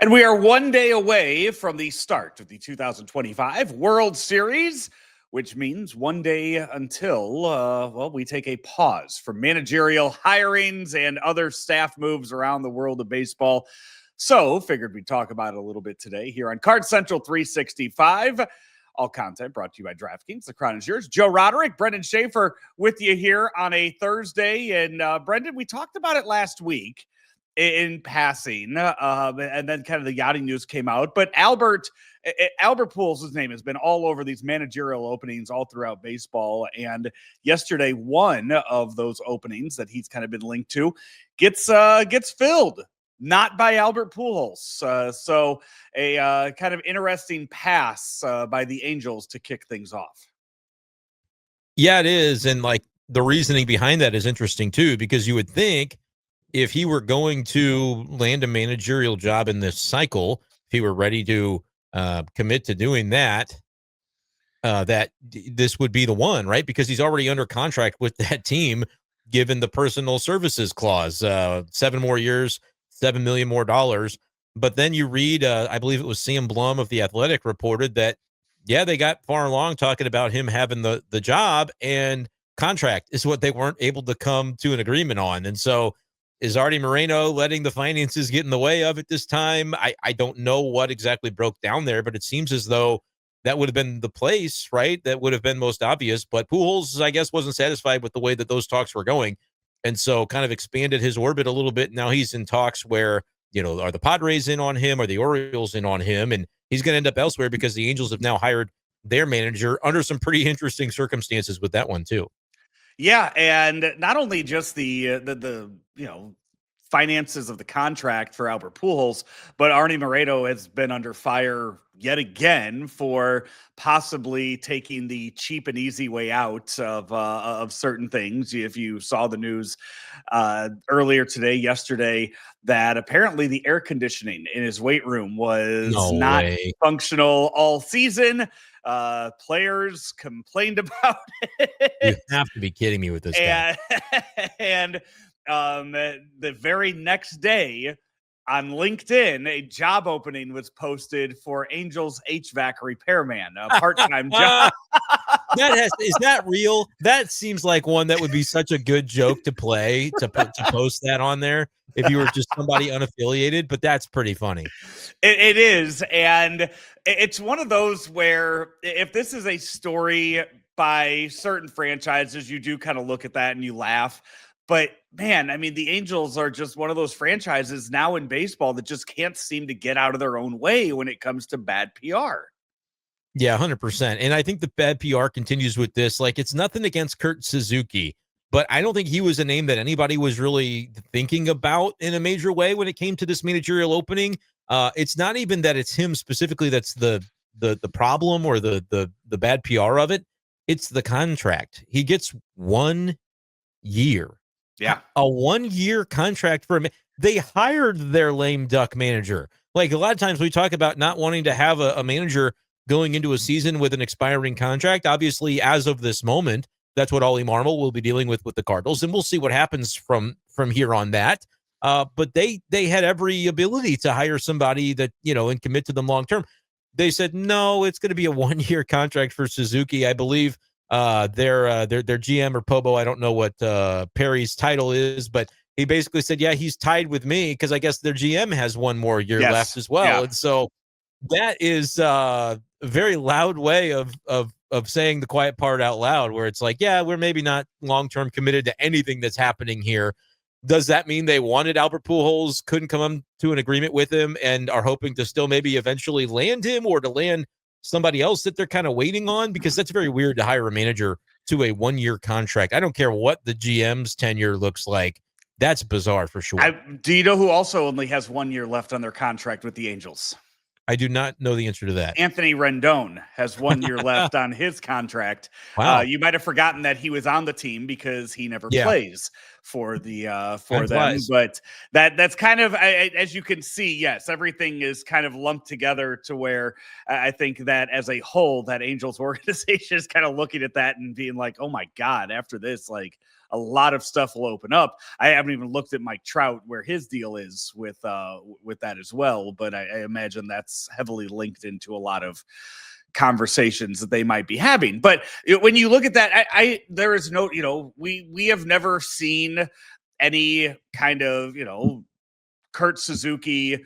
And we are one day away from the start of the 2025 World Series, which means one day until, we take a pause from managerial hirings and other staff moves around the world of baseball. So, figured we'd talk about it a little bit today here on Card Central 365. All content brought to you by DraftKings. The crown is yours. Joe Roderick, Brenden Schaeffer with you here on a Thursday. And Brenden, we talked about it last week in passing, and then kind of the yachting news came out. But Albert Pujols, his name has been all over these managerial openings all throughout baseball. And yesterday, one of those openings that he's kind of been linked to gets filled. Not by Albert Pujols. So a kind of interesting pass by the Angels to kick things off. Yeah, it is. And like the reasoning behind that is interesting too, because you would think if he were going to land a managerial job in this cycle, if he were ready to commit to doing that, that this would be the one, right? Because he's already under contract with that team, given the personal services clause, 7 more years, $7 million more. But then you read, I believe it was Sam Blum of The Athletic reported that, yeah, they got far along talking about him having the job, and contract is what they weren't able to come to an agreement on. And so is Artie Moreno letting the finances get in the way of it this time? I don't know what exactly broke down there, but it seems as though that would have been the place, right? That would have been most obvious. But Pujols, I guess, wasn't satisfied with the way that those talks were going. And so kind of expanded his orbit a little bit. Now he's in talks where, are the Padres in on him? Are the Orioles in on him? And he's going to end up elsewhere because the Angels have now hired their manager under some pretty interesting circumstances with that one too. Yeah, and not only just the finances of the contract for Albert Pujols, but Artie Moreno has been under fire yet again for possibly taking the cheap and easy way out of certain things. If you saw the news earlier today, yesterday, that apparently the air conditioning in his weight room was not functional all season. Players complained about it. You have to be kidding me with this guy. And the very next day on LinkedIn, a job opening was posted for Angels HVAC repairman, a part-time job. Is that real? That seems like one that would be such a good joke to play, to post that on there if you were just somebody unaffiliated, but that's pretty funny. It is, and it's one of those where if this is a story by certain franchises, you do kind of look at that and you laugh. But man, I mean, the Angels are just one of those franchises now in baseball that just can't seem to get out of their own way when it comes to bad PR. Yeah, 100%. And I think the bad PR continues with this. Like, it's nothing against Kurt Suzuki, but I don't think he was a name that anybody was really thinking about in a major way when it came to this managerial opening. It's not even that it's him specifically that's the problem or the bad PR of it. It's the contract. He gets 1 year. Yeah. A 1-year contract for him. They hired their lame duck manager. Like, a lot of times we talk about not wanting to have a manager going into a season with an expiring contract. Obviously, as of this moment, that's what Ollie Marmol will be dealing with the Cardinals, and we'll see what happens from here on that. But they had every ability to hire somebody that, and commit to them long term. They said, no, it's going to be a 1-year contract for Suzuki. I believe their GM or Pobo, I don't know what Perry's title is, but he basically said, yeah, he's tied with me because I guess their GM has 1 more year left as well. Yeah. And so that is a very loud way of saying the quiet part out loud, where it's like, yeah, we're maybe not long-term committed to anything that's happening here. Does that mean they wanted Albert Pujols, couldn't come to an agreement with him, and are hoping to still maybe eventually land him or to land somebody else that they're kind of waiting on? Because that's very weird to hire a manager to a 1-year contract. I don't care what the GM's tenure looks like. That's bizarre for sure. Do you know who also only has 1 year left on their contract with the Angels? I do not know the answer to that. Anthony Rendon has 1 year left on his contract. Wow. You might have forgotten that he was on the team because he never plays for them. But that's kind of, as you can see, yes, everything is kind of lumped together to where I think that as a whole, that Angels organization is kind of looking at that and being like, oh my God, after this, like, a lot of stuff will open up. I haven't even looked at Mike Trout, where his deal is with that as well, but I imagine that's heavily linked into a lot of conversations that they might be having. But when you look at that, there is no, we have never seen any kind of, Kurt Suzuki,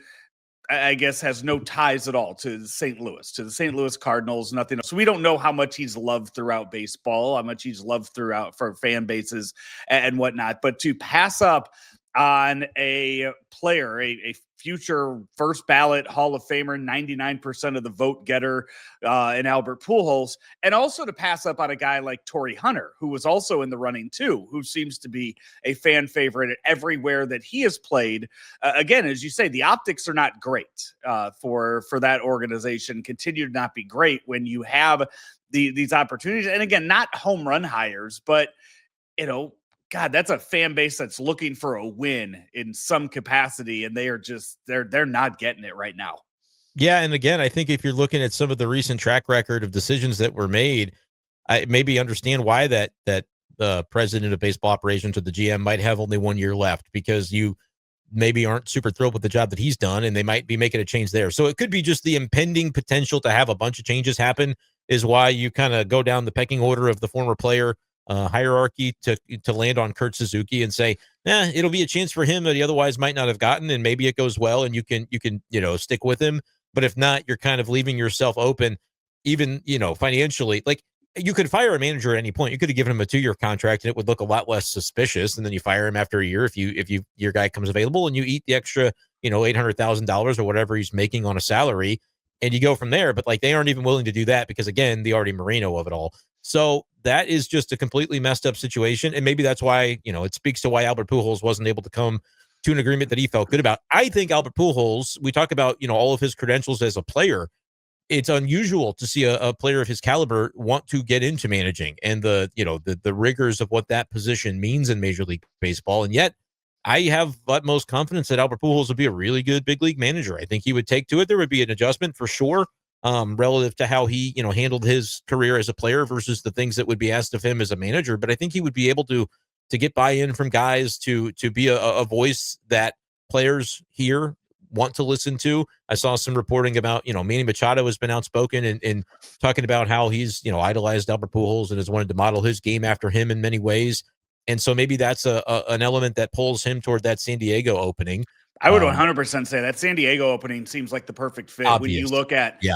I guess, has no ties at all to St. Louis Cardinals, nothing else. So we don't know how much he's loved throughout baseball, how much he's loved throughout for fan bases and whatnot. But to pass up on a player, a future first ballot Hall of Famer, 99% of the vote getter in Albert Pujols, and also to pass up on a guy like Torrey Hunter, who was also in the running too, who seems to be a fan favorite everywhere that he has played. Again, as you say, the optics are not great for that organization, continue to not be great when you have these opportunities. And again, not home run hires, but, God, that's a fan base that's looking for a win in some capacity, and they are just they're not getting it right now. Yeah, and again, I think if you're looking at some of the recent track record of decisions that were made, I maybe understand why that the president of baseball operations or the GM might have only 1 year left, because you maybe aren't super thrilled with the job that he's done, and they might be making a change there. So it could be just the impending potential to have a bunch of changes happen is why you kind of go down the pecking order of the former player hierarchy to land on Kurt Suzuki and say, it'll be a chance for him that he otherwise might not have gotten, and maybe it goes well and you can stick with him. But if not, you're kind of leaving yourself open, even financially. Like, you could fire a manager at any point. You could have given him a 2-year contract and it would look a lot less suspicious. And then you fire him after a year if your guy comes available, and you eat the extra $800,000 or whatever he's making on a salary, and you go from there. But like, they aren't even willing to do that because, again, the Artie Moreno of it all. So that is just a completely messed up situation. And maybe that's why, it speaks to why Albert Pujols wasn't able to come to an agreement that he felt good about. I think Albert Pujols, we talk about, all of his credentials as a player. It's unusual to see a player of his caliber want to get into managing and the rigors of what that position means in Major League Baseball. And yet I have utmost confidence that Albert Pujols would be a really good big league manager. I think he would take to it. There would be an adjustment for sure, relative to how he, handled his career as a player versus the things that would be asked of him as a manager. But I think he would be able to get buy-in from guys, to be a voice that players hear, want to listen to. I saw some reporting about, Manny Machado has been outspoken in talking about how he's, idolized Albert Pujols and has wanted to model his game after him in many ways. And so maybe that's an element that pulls him toward that San Diego opening. I would 100% say that San Diego opening seems like the perfect fit. Obvious.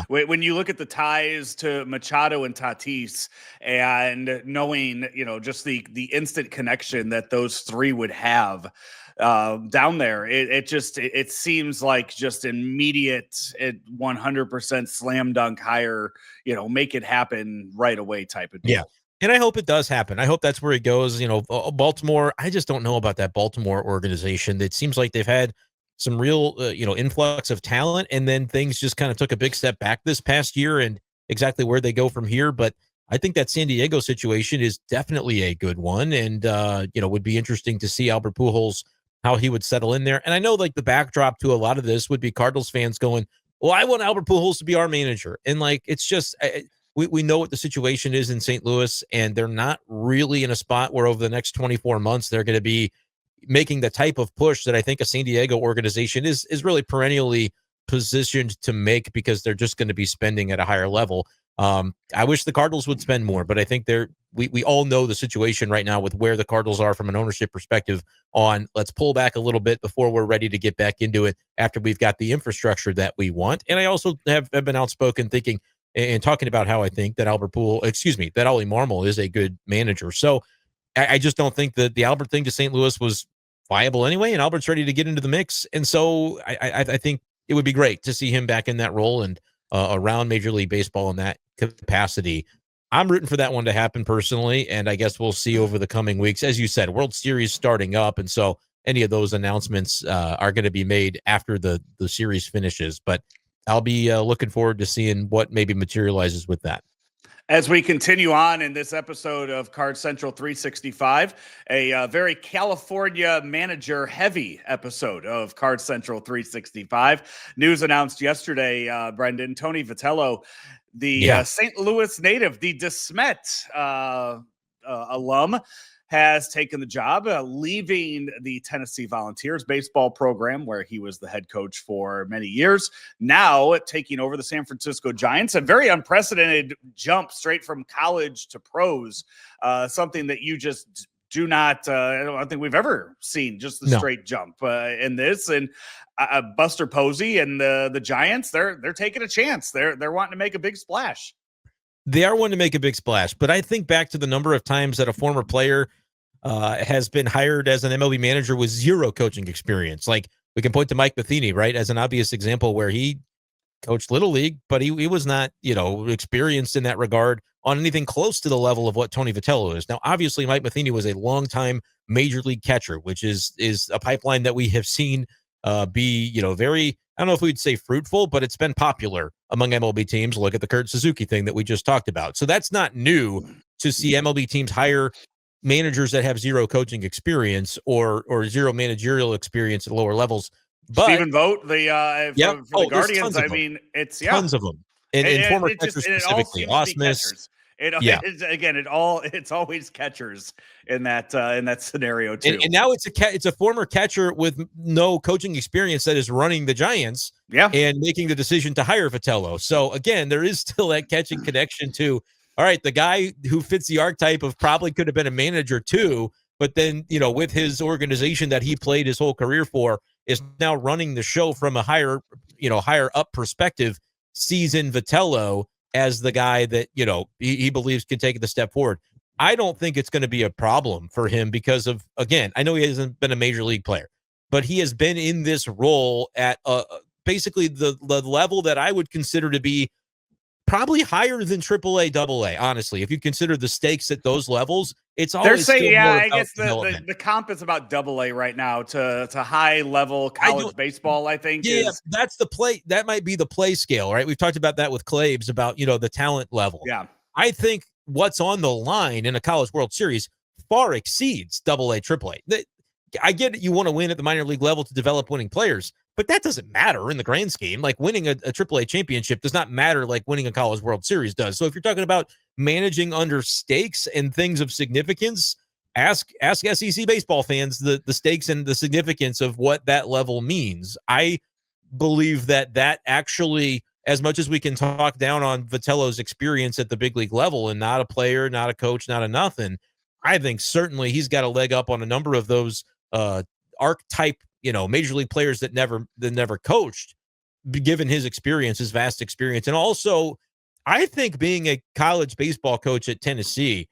When you look at the ties to Machado and Tatis, and knowing, just the instant connection that those three would have down there, it seems like just immediate, 100% slam dunk hire, make it happen right away type of deal. Yeah. And I hope it does happen. I hope that's where he goes. Baltimore, I just don't know about that Baltimore organization. It seems like they've had some real, influx of talent, and then things just kind of took a big step back this past year, and exactly where they go from here. But I think that San Diego situation is definitely a good one, and, would be interesting to see Albert Pujols, how he would settle in there. And I know, like, the backdrop to a lot of this would be Cardinals fans going, well, I want Albert Pujols to be our manager. And, like, it's just, we know what the situation is in St. Louis, and they're not really in a spot where over the next 24 months they're going to be making the type of push that I think a San Diego organization is really perennially positioned to make, because they're just going to be spending at a higher level. I wish the Cardinals would spend more, but I think we all know the situation right now with where the Cardinals are from an ownership perspective on, let's pull back a little bit before we're ready to get back into it after we've got the infrastructure that we want. And I also have been outspoken thinking and talking about how I think that that Ollie Marmol is a good manager. So I just don't think that the Albert thing to St. Louis was viable anyway, and Albert's ready to get into the mix. And so I think it would be great to see him back in that role and around Major League Baseball in that capacity. I'm rooting for that one to happen personally, and I guess we'll see over the coming weeks. As you said, World Series starting up, and so any of those announcements are going to be made after the series finishes. But I'll be looking forward to seeing what maybe materializes with that. As we continue on in this episode of Card Central 365, a very California manager heavy episode of Card Central 365. News announced yesterday, Brendan, Tony Vitello, the St. Louis native, the DeSmet alum, has taken the job, leaving the Tennessee Volunteers baseball program, where he was the head coach for many years, now taking over the San Francisco Giants. A very unprecedented jump straight from college to pros, something that you just do not, I don't think we've ever seen, just the straight jump in this. And Buster Posey and the Giants, they're taking a chance. They're wanting to make a big splash. They are wanting to make a big splash, but I think back to the number of times that a former player has been hired as an MLB manager with zero coaching experience. Like, we can point to Mike Matheny, right, as an obvious example where he coached Little League, but he was not, experienced in that regard on anything close to the level of what Tony Vitello is. Now, obviously, Mike Matheny was a longtime major league catcher, which is a pipeline that we have seen be, very, I don't know if we'd say fruitful, but it's been popular among MLB teams. Look at the Kurt Suzuki thing that we just talked about. So that's not new to see MLB teams hire managers that have zero coaching experience or zero managerial experience at lower levels. But Stephen Vogt, for the Guardians, I mean, it's tons of them. And former catchers specifically, Osmus. It's always catchers in that scenario too. And now it's a former catcher with no coaching experience that is running the Giants, and making the decision to hire Vitello. So again, there is still that catching connection to, all right, the guy who fits the archetype of probably could have been a manager too, but then, with his organization that he played his whole career for, is now running the show from a higher up perspective, sees in Vitello as the guy that, he believes can take the step forward. I don't think it's going to be a problem for him because of, again, I know he hasn't been a major league player, but he has been in this role at basically the level that I would consider to be probably higher than AAA, AA. Honestly, if you consider the stakes at those levels, it's always they're saying, I guess the comp is about AA right now to high level college baseball. I think, that's the play. That might be the play scale, right? We've talked about that with Claves about the talent level. Yeah, I think what's on the line in a College World Series far exceeds AA, AAA. I get it, you want to win at the minor league level to develop winning players, but that doesn't matter in the grand scheme. Like, winning a AAA championship does not matter like winning a College World Series does. So if you're talking about managing under stakes and things of significance, ask SEC baseball fans the stakes and the significance of what that level means. I believe that actually, as much as we can talk down on Vitello's experience at the big league level and not a player, not a coach, not a nothing, I think certainly he's got a leg up on a number of those archetype, major league players that never coached, given his experience, his vast experience. And also, I think being a college baseball coach at Tennessee,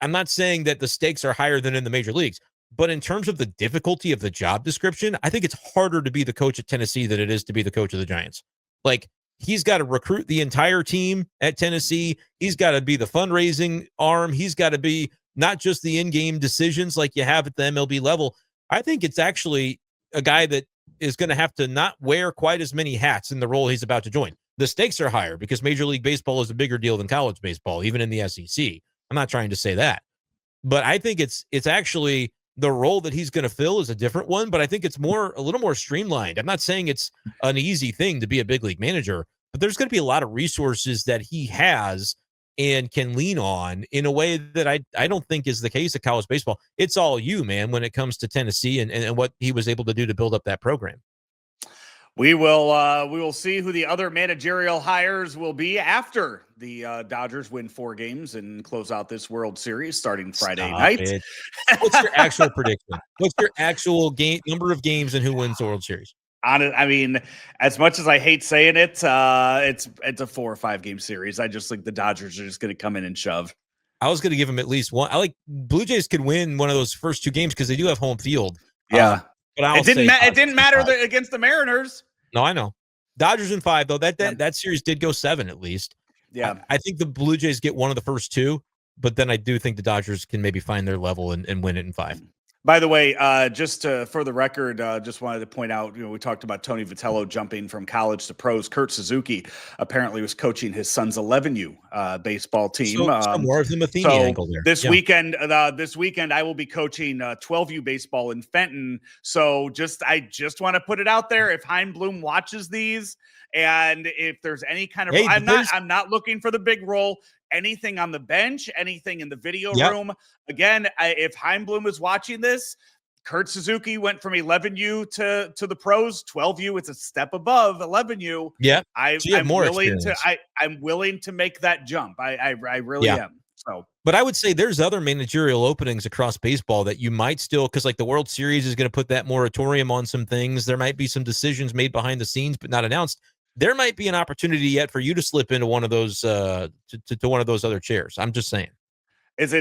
I'm not saying that the stakes are higher than in the major leagues, but in terms of the difficulty of the job description, I think it's harder to be the coach at Tennessee than it is to be the coach of the Giants. Like, he's got to recruit the entire team at Tennessee. He's got to be the fundraising arm. He's got to be not just the in-game decisions like you have at the MLB level. I think it's actually a guy that is going to have to not wear quite as many hats in the role he's about to join. The stakes are higher because Major League Baseball is a bigger deal than college baseball, even in the SEC. I'm not trying to say that, but I think it's actually the role that he's going to fill is a different one, but I think it's a little more streamlined. I'm not saying it's an easy thing to be a big league manager, but there's going to be a lot of resources that he has and can lean on in a way that I don't think is the case at college baseball. It's all you, man, when it comes to Tennessee and what he was able to do to build up that program. We will see who the other managerial hires will be after the Dodgers win 4 games and close out this World Series starting Friday night. What's your actual prediction? What's your actual number of games and who wins the World Series? I mean, as much as I hate saying it, it's a 4 or 5 game series. I just think the Dodgers are just going to come in and shove. I was going to give them at least one. I like Blue Jays could win one of those first 2 games because they do have home field. Yeah. But it didn't matter against the Mariners. No, I know. Dodgers in 5 though. That series did go 7 at least. Yeah, I think the Blue Jays get one of the first 2, but then I do think the Dodgers can maybe find their level and win it in 5. By the way, just for the record, just wanted to point out, we talked about Tony Vitello jumping from college to pros. Kurt Suzuki apparently was coaching his son's 11U baseball team. So more of the Matheny angle there. This weekend, I will be coaching 12U baseball in Fenton. So I just want to put it out there. If Hein Bloom watches these, and if there's any kind of, I'm not looking for the big role. anything on the bench, anything in the video Yep. room. Again, if Heimblum is watching this, Kurt Suzuki went from 11U to the pros. 12U, it's a step above 11U. Yeah, I'm willing to make that jump. I really am. So, but I would say there's other managerial openings across baseball that you might still, because like the World Series is going to put that moratorium on some things. There might be some decisions made behind the scenes but not announced. There might be an opportunity yet for you to slip into one of those to one of those other chairs. I'm just saying. Is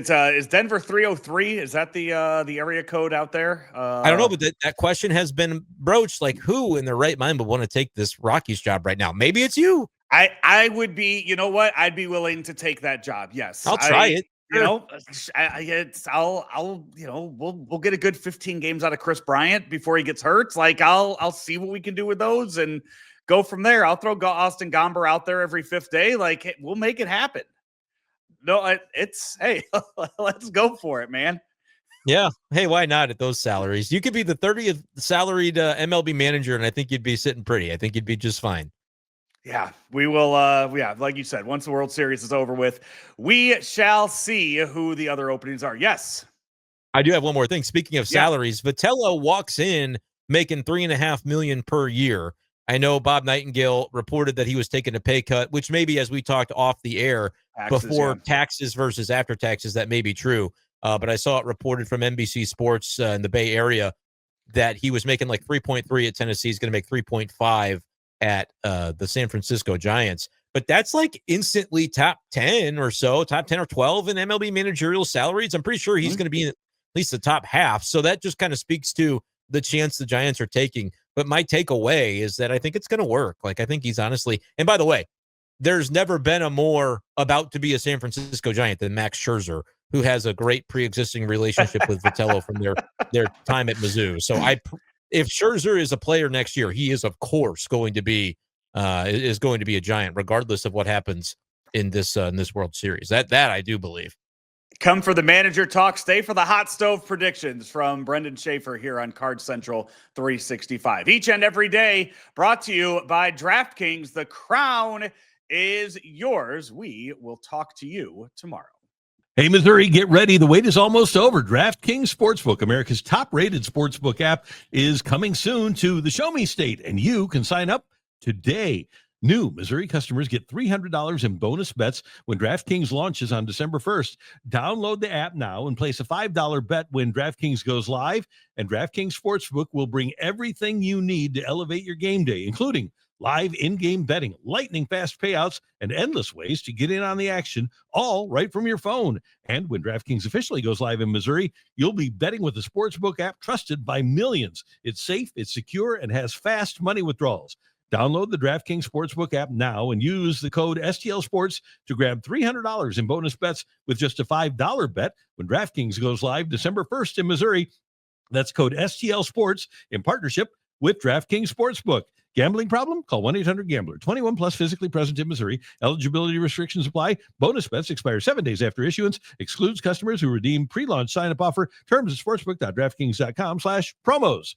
Denver 303? Is that the area code out there? I don't know, but that question has been broached. Like, who in their right mind would want to take this Rockies job right now? Maybe it's you. I would be. You know what? I'd be willing to take that job. Yes, I'll try it. You know, we'll get a good 15 games out of Chris Bryant before he gets hurt. Like, I'll see what we can do with those and go from there. I'll throw Austin Gomber out there every fifth day. Like, we'll make it happen. No, hey, let's go for it, man. Yeah. Hey, why not at those salaries? You could be the 30th salaried MLB manager, and I think you'd be sitting pretty. I think you'd be just fine. Yeah, we will. Like you said, once the World Series is over with, we shall see who the other openings are. Yes. I do have one more thing. Speaking of salaries, Vitello walks in making $3.5 million per year. I know Bob Nightingale reported that he was taking a pay cut, which maybe, as we talked off the air before taxes versus after taxes, that may be true. But I saw it reported from NBC Sports in the Bay Area that he was making like 3.3 at Tennessee. He's going to make 3.5 at the San Francisco Giants. But that's like instantly top 10 or so, top 10 or 12 in MLB managerial salaries. I'm pretty sure he's going to be in at least the top half. So that just kind of speaks to the chance the Giants are taking. But my takeaway is that I think it's going to work. Like, I think he's honestly, and by the way, there's never been a more about to be a San Francisco Giant than Max Scherzer, who has a great pre-existing relationship with Vitello from their time at Mizzou. So if Scherzer is a player next year, he is of course going to be a Giant, regardless of what happens in this World Series. That I do believe. Come for the manager talk. Stay for the hot stove predictions from Brenden Schaeffer here on Card Central 365. Each and every day, brought to you by DraftKings. The crown is yours. We will talk to you tomorrow. Hey, Missouri, get ready. The wait is almost over. DraftKings Sportsbook, America's top-rated sportsbook app, is coming soon to the Show Me State, and you can sign up today. New Missouri customers get $300 in bonus bets when DraftKings launches on December 1st. Download the app now and place a $5 bet when DraftKings goes live, and DraftKings Sportsbook will bring everything you need to elevate your game day, including live in-game betting, lightning-fast payouts, and endless ways to get in on the action, all right from your phone. And when DraftKings officially goes live in Missouri, you'll be betting with the Sportsbook app trusted by millions. It's safe, it's secure, and has fast money withdrawals. Download the DraftKings Sportsbook app now and use the code STL Sports to grab $300 in bonus bets with just a $5 bet when DraftKings goes live December 1st in Missouri. That's code STL Sports in partnership with DraftKings Sportsbook. Gambling problem? Call 1-800-GAMBLER. 21 plus, physically present in Missouri. Eligibility restrictions apply. Bonus bets expire 7 days after issuance. Excludes customers who redeem pre-launch sign-up offer. Terms at sportsbook.draftkings.com/promos.